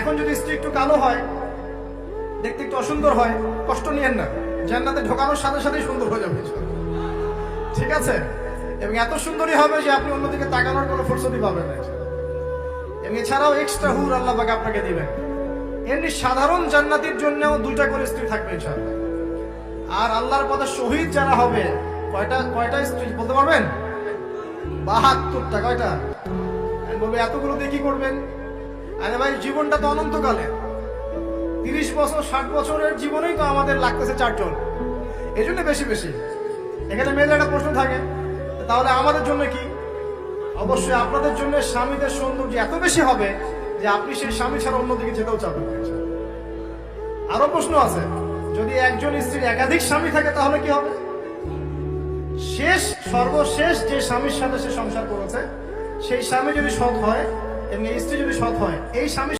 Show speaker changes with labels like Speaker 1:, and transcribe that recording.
Speaker 1: এখন যদি স্ত্রী একটু কালো হয়, দেখতে একটু অসুন্দর হয়, কষ্ট নিয়েন না, জান্নাতে ঢোকানোর সাথে সাথেই সুন্দর হয়ে যাবে, ঠিক আছে? এবং এত সুন্দরী হবে যে আপনি অন্যদিকে তাকানোর কোনো ফুরসতই পাবেন না। এবং এছাড়াও এক্সট্রা হুর আল্লাহ পাক আপনাকে দিবেন। এমনি সাধারণ জান্নাতির জন্যও 2টা করে স্ত্রী থাকবে ইনশাআল্লাহ। আর আল্লাহর পথে শহীদ যারা হবে, কয়টা স্ত্রী বলতে পারবেন? 72টা। কয়টা? আমি বলবো এতগুলো দিয়ে কি করবেন? আরে ভাই, জীবনটা তো অনন্তকালে, 30 বছর 60 বছরের জীবনেই তো আমাদের লাগতেছে 4 জন, এই জন্য বেশি বেশি। এখানে মেয়েদের একটা প্রশ্ন থাকে, তাহলে আমাদের জন্য কি? অবশ্যই আপনাদের জন্য স্বামীদের সৌন্দর্য এত বেশি হবে যে আপনি সেই স্বামী ছাড়া অন্যদিকে যেতেও চাবেন না। আরো প্রশ্ন আছে, যদি একজন স্ত্রীর একাধিক স্বামী থাকে তাহলে কি হবে? সর্বশেষ যে স্বামীর সাথে সে সংসার করেছে সেই স্বামী যদি সৎ হয় এবং এই স্ত্রী যদি সৎ হয়, এই স্বামী